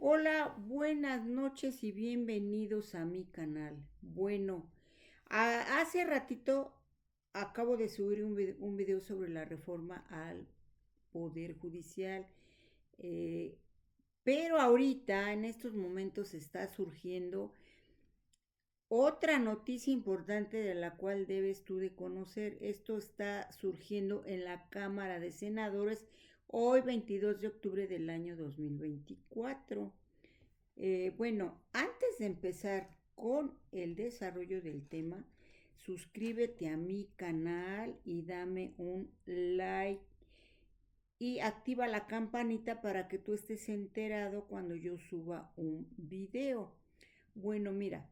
Hola, buenas noches y bienvenidos a mi canal. Bueno, hace ratito acabo de subir un video sobre la reforma al Poder Judicial, eh, pero ahorita en estos momentos está surgiendo otra noticia importante de la cual debes tú de conocer. Esto está surgiendo en la Cámara de Senadores hoy 22 de octubre del año 2024. Bueno, antes de empezar con el desarrollo del tema, suscríbete a mi canal y dame un like y activa la campanita para que tú estés enterado cuando yo suba un video. Bueno, mira,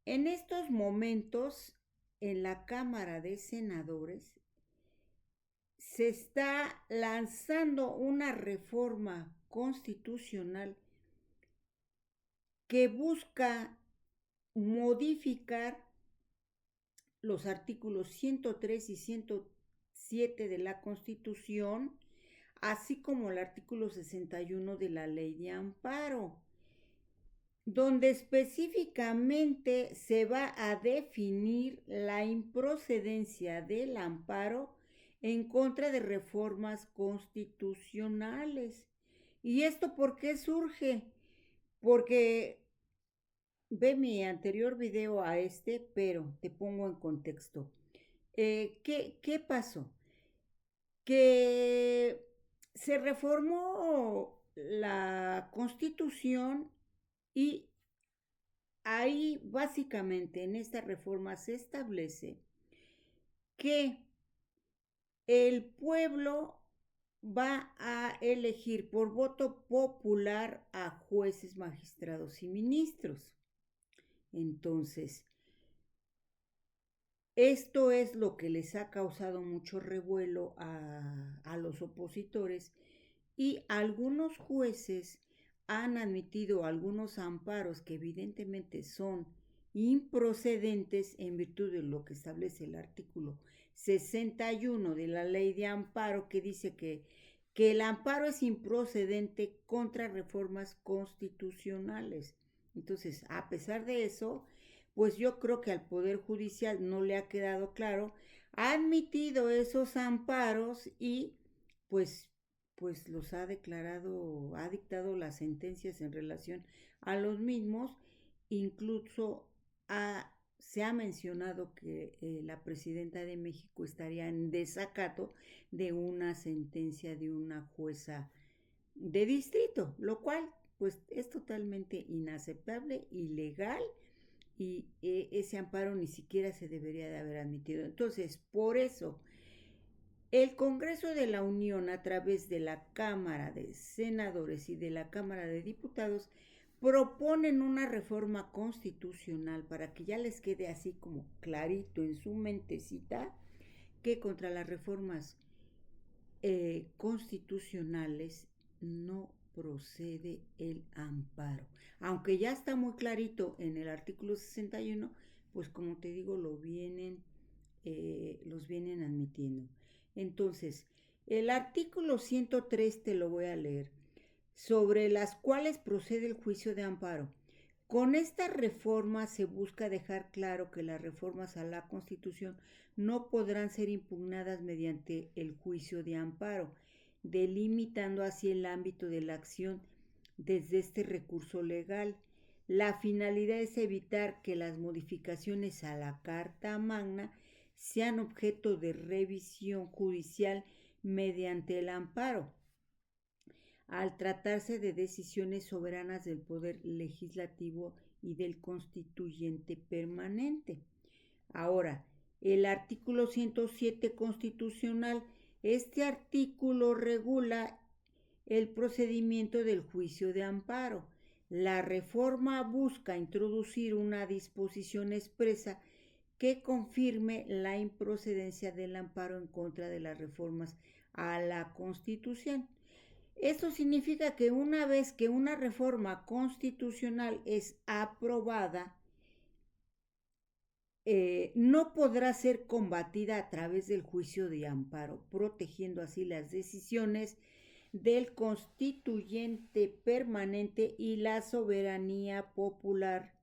en estos momentos en la Cámara de Senadores se está lanzando una reforma constitucional que busca modificar los artículos 103 y 107 de la Constitución, así como el artículo 61 de la Ley de Amparo, donde específicamente se va a definir la improcedencia del amparo en contra de reformas constitucionales. ¿Y esto por qué surge? Porque ve mi anterior video a este, pero te pongo en contexto. ¿Qué pasó? Que se reformó la Constitución y ahí básicamente en esta reforma se establece que el pueblo va a elegir por voto popular a jueces, magistrados y ministros. Entonces, esto es lo que les ha causado mucho revuelo a los opositores y algunos jueces han admitido algunos amparos que evidentemente son improcedentes en virtud de lo que establece el artículo 61 de la ley de amparo, que dice que el amparo es improcedente contra reformas constitucionales. Entonces, a pesar de eso, pues yo creo que al Poder Judicial no le ha quedado claro, ha admitido esos amparos y pues, pues los ha declarado, ha dictado las sentencias en relación a los mismos, incluso se ha mencionado que la presidenta de México estaría en desacato de una sentencia de una jueza de distrito, lo cual pues es totalmente inaceptable, ilegal y ese amparo ni siquiera se debería de haber admitido. Entonces, por eso, el Congreso de la Unión, a través de la Cámara de Senadores y de la Cámara de Diputados, proponen una reforma constitucional para que ya les quede así como clarito en su mentecita que contra las reformas constitucionales no procede el amparo. Aunque ya está muy clarito en el artículo 61, pues como te digo, los vienen admitiendo. Entonces, el artículo 103 te lo voy a leer, sobre las cuales procede el juicio de amparo. Con esta reforma se busca dejar claro que las reformas a la Constitución no podrán ser impugnadas mediante el juicio de amparo, delimitando así el ámbito de la acción desde este recurso legal. La finalidad es evitar que las modificaciones a la Carta Magna sean objeto de revisión judicial mediante el amparo, al tratarse de decisiones soberanas del Poder Legislativo y del Constituyente Permanente. Ahora, el artículo 107 constitucional, este artículo regula el procedimiento del juicio de amparo. La reforma busca introducir una disposición expresa que confirme la improcedencia del amparo en contra de las reformas a la Constitución. Esto significa que una vez que una reforma constitucional es aprobada, no podrá ser combatida a través del juicio de amparo, protegiendo así las decisiones del constituyente permanente y la soberanía popular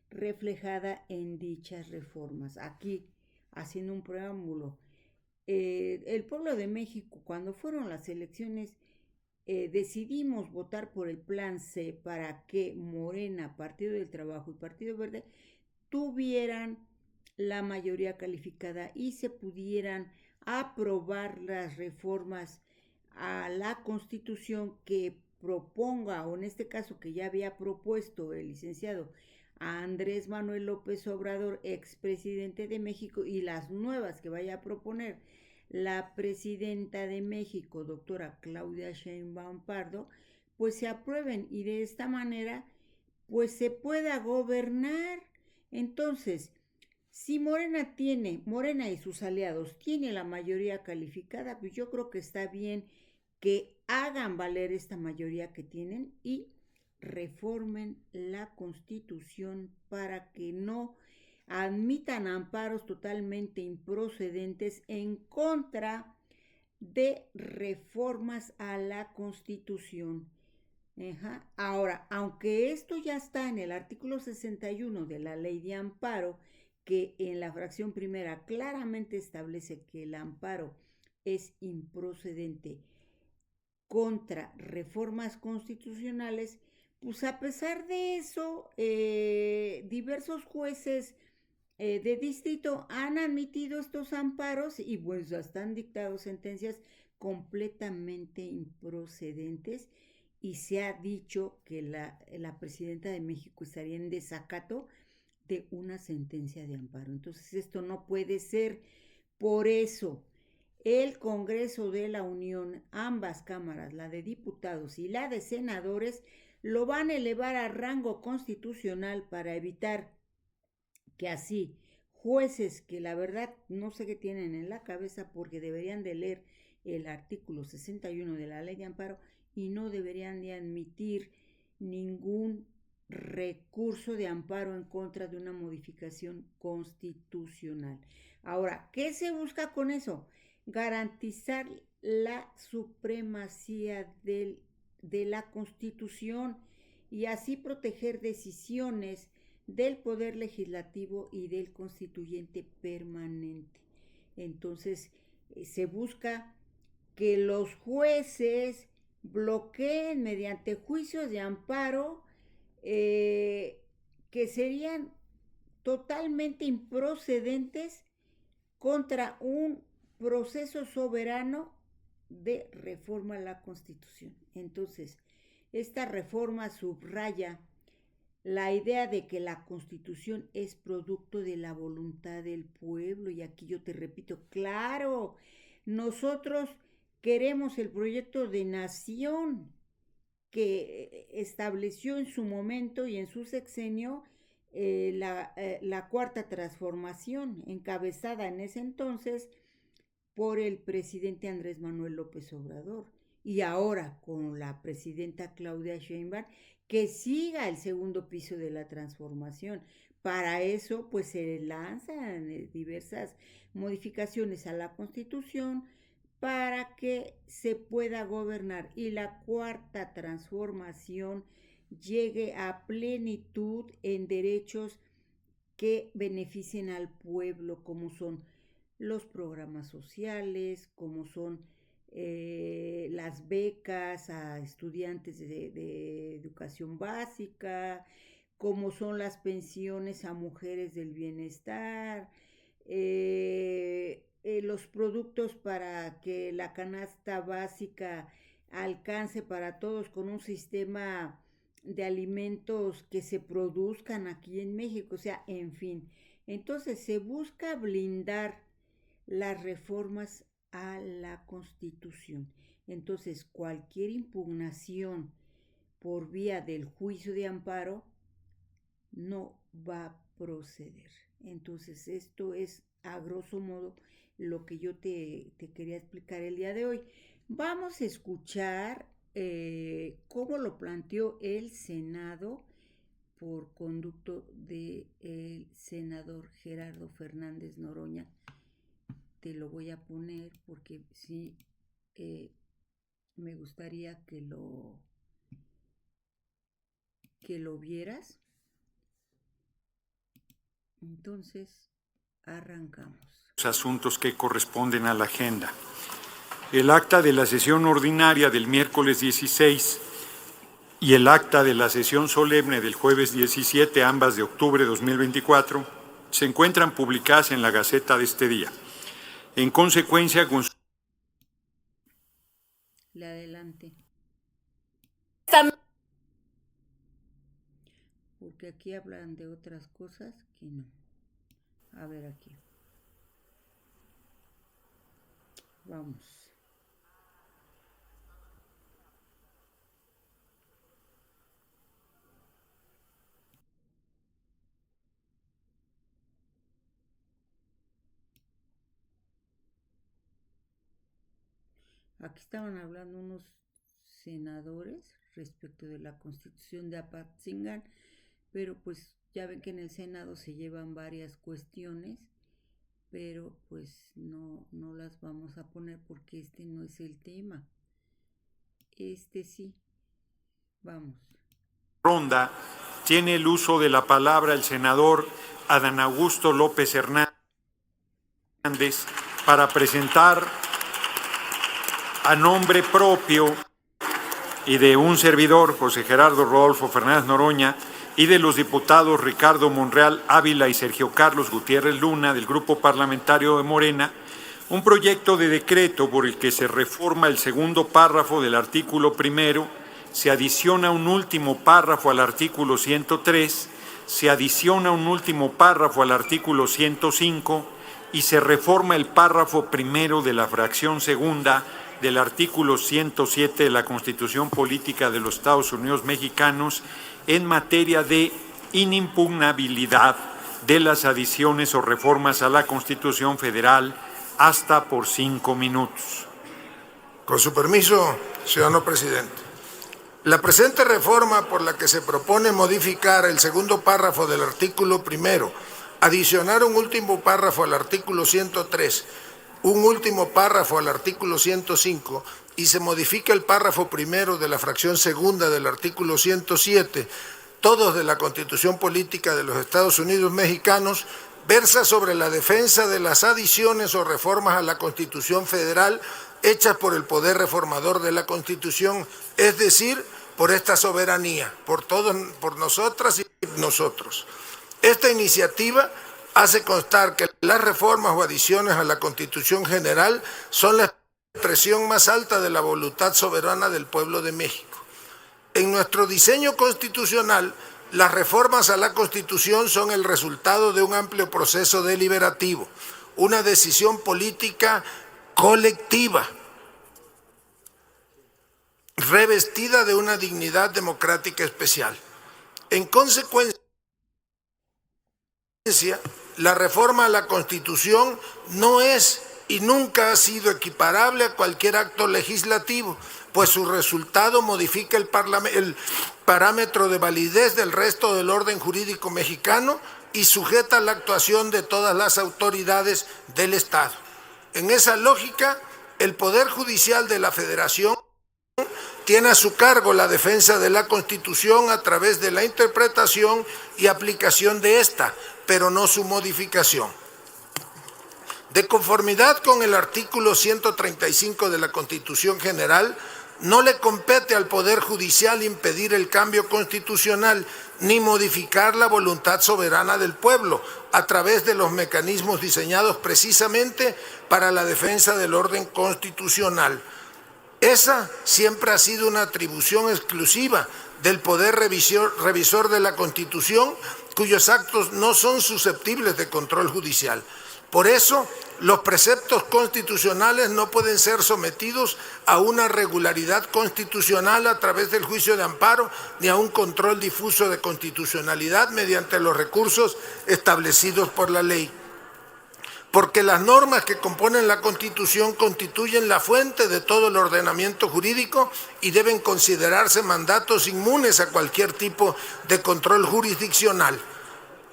reflejada en dichas reformas. Aquí, haciendo un preámbulo, el pueblo de México, cuando fueron las elecciones, decidimos votar por el plan C para que Morena, Partido del Trabajo y Partido Verde tuvieran la mayoría calificada y se pudieran aprobar las reformas a la Constitución que proponga, o en este caso que ya había propuesto el licenciado Andrés Manuel López Obrador, expresidente de México, y las nuevas que vaya a proponer la presidenta de México, doctora Claudia Sheinbaum Pardo, pues se aprueben y de esta manera pues se pueda gobernar. Entonces, si Morena y sus aliados tiene la mayoría calificada, pues yo creo que está bien que hagan valer esta mayoría que tienen y reformen la Constitución para que no admitan amparos totalmente improcedentes en contra de reformas a la Constitución. Ajá. Ahora, aunque esto ya está en el artículo 61 de la ley de amparo, que en la fracción primera claramente establece que el amparo es improcedente contra reformas constitucionales, pues a pesar de eso, diversos jueces de distrito han admitido estos amparos y pues hasta han dictado sentencias completamente improcedentes y se ha dicho que la presidenta de México estaría en desacato de una sentencia de amparo. Entonces esto no puede ser. Por eso el Congreso de la Unión, ambas cámaras, la de diputados y la de senadores, lo van a elevar a rango constitucional para evitar que así jueces que la verdad no sé qué tienen en la cabeza porque deberían de leer el artículo 61 de la ley de amparo y no deberían de admitir ningún recurso de amparo en contra de una modificación constitucional. Ahora, ¿qué se busca con eso? Garantizar la supremacía de la Constitución y así proteger decisiones del Poder Legislativo y del Constituyente Permanente. Entonces, se busca que los jueces bloqueen mediante juicios de amparo que serían totalmente improcedentes contra un proceso soberano de reforma a la Constitución. Entonces, esta reforma subraya la idea de que la Constitución es producto de la voluntad del pueblo. Y aquí yo te repito, claro, nosotros queremos el proyecto de nación que estableció en su momento y en su sexenio la cuarta transformación, encabezada en ese entonces por el presidente Andrés Manuel López Obrador. Y ahora con la presidenta Claudia Sheinbaum, que siga el segundo piso de la transformación. Para eso, pues se lanzan diversas modificaciones a la Constitución para que se pueda gobernar y la cuarta transformación llegue a plenitud en derechos que beneficien al pueblo, como son los programas sociales, como son las becas a estudiantes de educación básica, como son las pensiones a mujeres del bienestar, los productos para que la canasta básica alcance para todos con un sistema de alimentos que se produzcan aquí en México, o sea, en fin. Entonces se busca blindar las reformas a la Constitución. Entonces, cualquier impugnación por vía del juicio de amparo no va a proceder. Entonces, esto es a grosso modo lo que yo te quería explicar el día de hoy. Vamos a escuchar cómo lo planteó el Senado por conducto del senador Gerardo Fernández Noroña. Te lo voy a poner porque sí me gustaría que lo vieras. Entonces, arrancamos. Los asuntos que corresponden a la agenda. El acta de la sesión ordinaria del miércoles 16 y el acta de la sesión solemne del jueves 17, ambas de octubre de 2024, se encuentran publicadas en la Gaceta de este día. En consecuencia, le adelante. Porque aquí hablan de otras cosas que no. A ver aquí. Vamos. Aquí estaban hablando unos senadores respecto de la constitución de Apatzingán, pero pues ya ven que en el Senado se llevan varias cuestiones, pero pues no las vamos a poner porque este no es el tema. Este sí. Vamos. Ronda tiene el uso de la palabra el senador Adán Augusto López Hernández para presentar a nombre propio y de un servidor, José Gerardo Rodolfo Fernández Noroña, y de los diputados Ricardo Monreal Ávila y Sergio Carlos Gutiérrez Luna, del Grupo Parlamentario de Morena, un proyecto de decreto por el que se reforma el segundo párrafo del artículo primero, se adiciona un último párrafo al artículo 103, se adiciona un último párrafo al artículo 105 y se reforma el párrafo primero de la fracción segunda del artículo 107 de la Constitución Política de los Estados Unidos Mexicanos en materia de inimpugnabilidad de las adiciones o reformas a la Constitución Federal hasta por 5 minutos. Con su permiso, ciudadano presidente. La presente reforma por la que se propone modificar el segundo párrafo del artículo primero, adicionar un último párrafo al artículo 103, un último párrafo al artículo 105 y se modifica el párrafo primero de la fracción segunda del artículo 107, todos de la Constitución Política de los Estados Unidos Mexicanos, versa sobre la defensa de las adiciones o reformas a la Constitución Federal hechas por el poder reformador de la Constitución, es decir, por esta soberanía, por todos, por nosotras y nosotros. Esta iniciativa hace constar que las reformas o adiciones a la Constitución General son la expresión más alta de la voluntad soberana del pueblo de México. En nuestro diseño constitucional, las reformas a la Constitución son el resultado de un amplio proceso deliberativo, una decisión política colectiva, revestida de una dignidad democrática especial. En consecuencia, la reforma a la Constitución no es y nunca ha sido equiparable a cualquier acto legislativo, pues su resultado modifica el parámetro de validez del resto del orden jurídico mexicano y sujeta la actuación de todas las autoridades del Estado. En esa lógica, el Poder Judicial de la Federación tiene a su cargo la defensa de la Constitución a través de la interpretación y aplicación de esta, pero no su modificación. De conformidad con el artículo 135 de la Constitución General, no le compete al Poder Judicial impedir el cambio constitucional ni modificar la voluntad soberana del pueblo a través de los mecanismos diseñados precisamente para la defensa del orden constitucional. Esa siempre ha sido una atribución exclusiva del Poder Revisor de la Constitución, cuyos actos no son susceptibles de control judicial. Por eso, los preceptos constitucionales no pueden ser sometidos a una regularidad constitucional a través del juicio de amparo ni a un control difuso de constitucionalidad mediante los recursos establecidos por la ley. Porque las normas que componen la Constitución constituyen la fuente de todo el ordenamiento jurídico y deben considerarse mandatos inmunes a cualquier tipo de control jurisdiccional.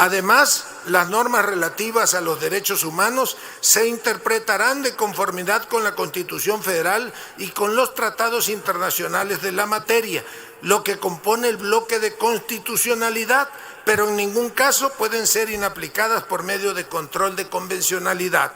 Además, las normas relativas a los derechos humanos se interpretarán de conformidad con la Constitución Federal y con los tratados internacionales de la materia, lo que compone el bloque de constitucionalidad, pero en ningún caso pueden ser inaplicadas por medio de control de convencionalidad.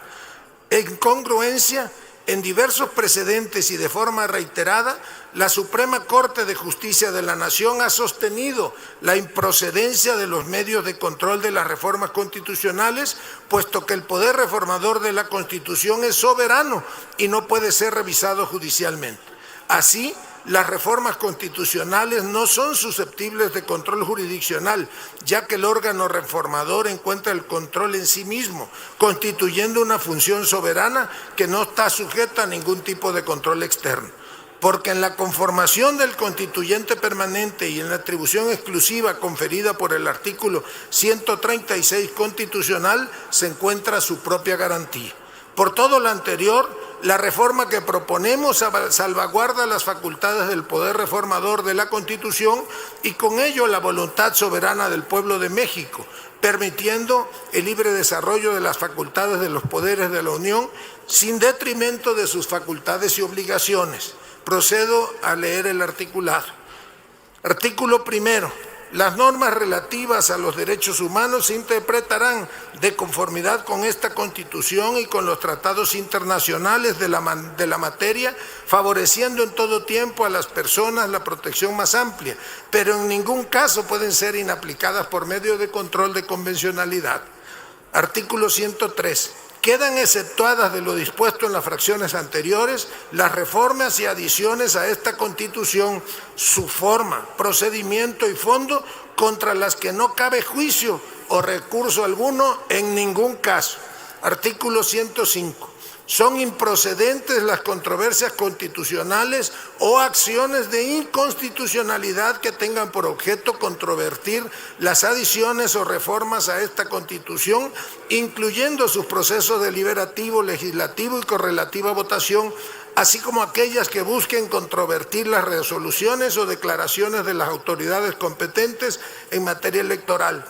En congruencia, en diversos precedentes y de forma reiterada, la Suprema Corte de Justicia de la Nación ha sostenido la improcedencia de los medios de control de las reformas constitucionales, puesto que el poder reformador de la Constitución es soberano y no puede ser revisado judicialmente. Así, las reformas constitucionales no son susceptibles de control jurisdiccional, ya que el órgano reformador encuentra el control en sí mismo, constituyendo una función soberana que no está sujeta a ningún tipo de control externo. Porque en la conformación del constituyente permanente y en la atribución exclusiva conferida por el artículo 136 constitucional se encuentra su propia garantía. Por todo lo anterior, la reforma que proponemos salvaguarda las facultades del poder reformador de la Constitución y con ello la voluntad soberana del pueblo de México, permitiendo el libre desarrollo de las facultades de los poderes de la Unión sin detrimento de sus facultades y obligaciones. Procedo a leer el articulado. Artículo primero. Las normas relativas a los derechos humanos se interpretarán de conformidad con esta Constitución y con los tratados internacionales de la materia, favoreciendo en todo tiempo a las personas la protección más amplia, pero en ningún caso pueden ser inaplicadas por medio de control de convencionalidad. Artículo 103. Quedan exceptuadas de lo dispuesto en las fracciones anteriores las reformas y adiciones a esta Constitución, su forma, procedimiento y fondo, contra las que no cabe juicio o recurso alguno en ningún caso. Artículo 105. Son improcedentes las controversias constitucionales o acciones de inconstitucionalidad que tengan por objeto controvertir las adiciones o reformas a esta Constitución, incluyendo sus procesos deliberativo, legislativo y correlativa votación, así como aquellas que busquen controvertir las resoluciones o declaraciones de las autoridades competentes en materia electoral.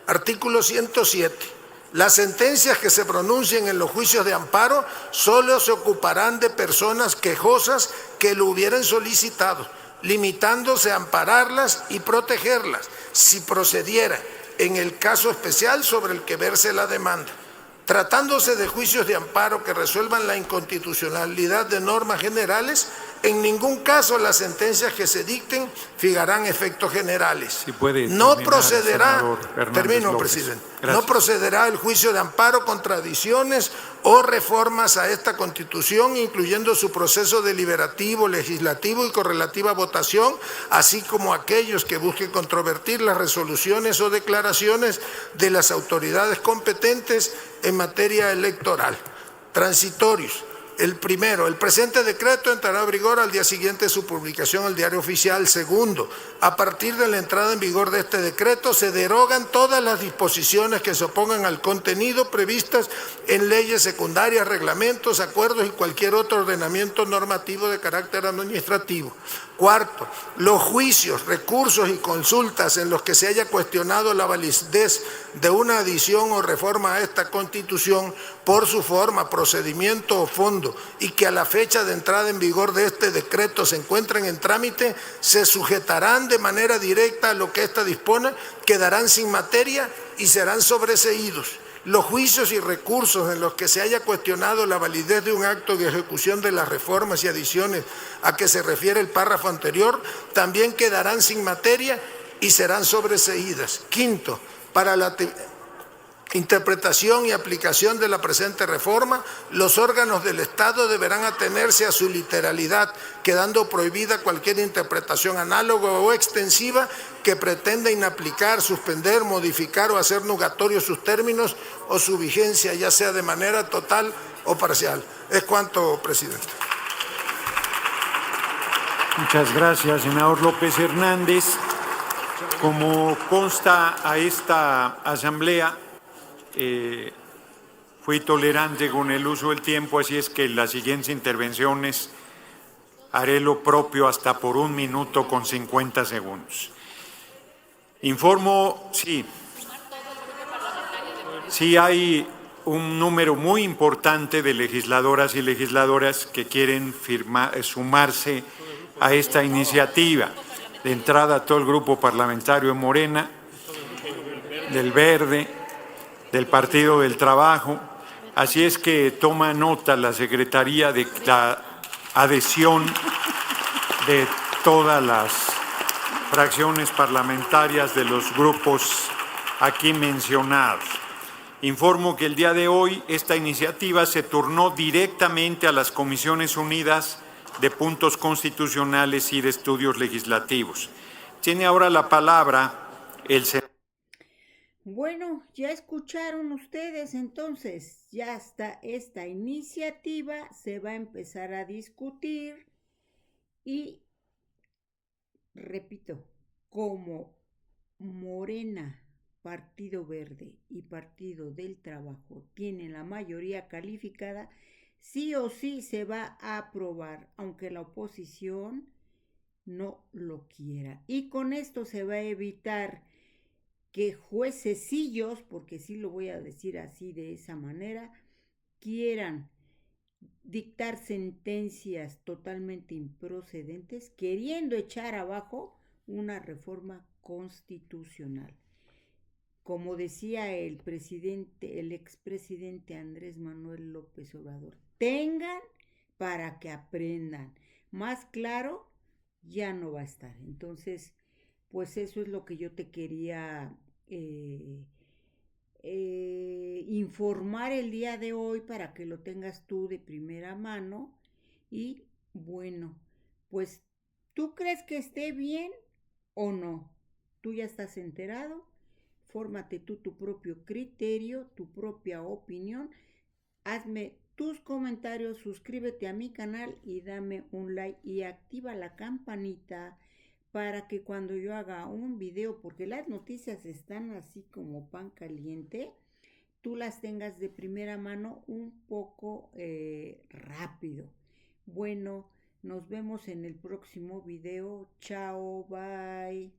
Artículo 107. Las sentencias que se pronuncien en los juicios de amparo solo se ocuparán de personas quejosas que lo hubieran solicitado, limitándose a ampararlas y protegerlas, si procediera, en el caso especial sobre el que verse la demanda. Tratándose de juicios de amparo que resuelvan la inconstitucionalidad de normas generales, en ningún caso las sentencias que se dicten fijarán efectos generales. Si puede no terminar, procederá, termino, presidente, gracias. No procederá el juicio de amparo contra adiciones o reformas a esta Constitución, incluyendo su proceso deliberativo, legislativo y correlativa votación, así como aquellos que busquen controvertir las resoluciones o declaraciones de las autoridades competentes en materia electoral. Transitorios. El primero, el presente decreto entrará en vigor al día siguiente de su publicación en el Diario Oficial. Segundo, a partir de la entrada en vigor de este decreto se derogan todas las disposiciones que se opongan al contenido previstas en leyes secundarias, reglamentos, acuerdos y cualquier otro ordenamiento normativo de carácter administrativo. Cuarto, los juicios, recursos y consultas en los que se haya cuestionado la validez de una adición o reforma a esta Constitución por su forma, procedimiento o fondo y que a la fecha de entrada en vigor de este decreto se encuentren en trámite, se sujetarán de manera directa a lo que ésta dispone, quedarán sin materia y serán sobreseídos. Los juicios y recursos en los que se haya cuestionado la validez de un acto de ejecución de las reformas y adiciones a que se refiere el párrafo anterior también quedarán sin materia y serán sobreseídas. Quinto, para la interpretación y aplicación de la presente reforma, los órganos del Estado deberán atenerse a su literalidad, quedando prohibida cualquier interpretación análoga o extensiva que pretenda inaplicar, suspender, modificar o hacer nugatorios sus términos o su vigencia, ya sea de manera total o parcial. Es cuanto, presidente. Muchas gracias, senador López Hernández. Como consta a esta asamblea, fui tolerante con el uso del tiempo, así es que en las siguientes intervenciones haré lo propio hasta por 1 minuto con 50 segundos. Informo, sí. sí hay un número muy importante de legisladoras y legisladores que quieren sumarse a esta iniciativa. De entrada, todo el grupo parlamentario de Morena, del Verde, del Partido del Trabajo. Así es que toma nota la Secretaría de la adhesión de todas las fracciones parlamentarias de los grupos aquí mencionados. Informo que el día de hoy esta iniciativa se turnó directamente a las Comisiones Unidas de Puntos Constitucionales y de Estudios Legislativos. Tiene ahora la palabra el senador. Bueno, ya escucharon ustedes, entonces ya está esta iniciativa, se va a empezar a discutir y, repito, como Morena, Partido Verde y Partido del Trabajo tienen la mayoría calificada, sí o sí se va a aprobar, aunque la oposición no lo quiera. Y con esto se va a evitar que juececillos, porque sí lo voy a decir así de esa manera, quieran dictar sentencias totalmente improcedentes, queriendo echar abajo una reforma constitucional. Como decía el expresidente Andrés Manuel López Obrador, tengan para que aprendan. Más claro, ya no va a estar. Entonces, pues eso es lo que yo te quería informar el día de hoy para que lo tengas tú de primera mano. Y bueno, pues ¿tú crees que esté bien o no? Tú ya estás enterado, fórmate tú tu propio criterio, tu propia opinión, hazme tus comentarios, suscríbete a mi canal y dame un like y activa la campanita para que cuando yo haga un video, porque las noticias están así como pan caliente, tú las tengas de primera mano un poco rápido. Bueno, nos vemos en el próximo video. Chao, bye.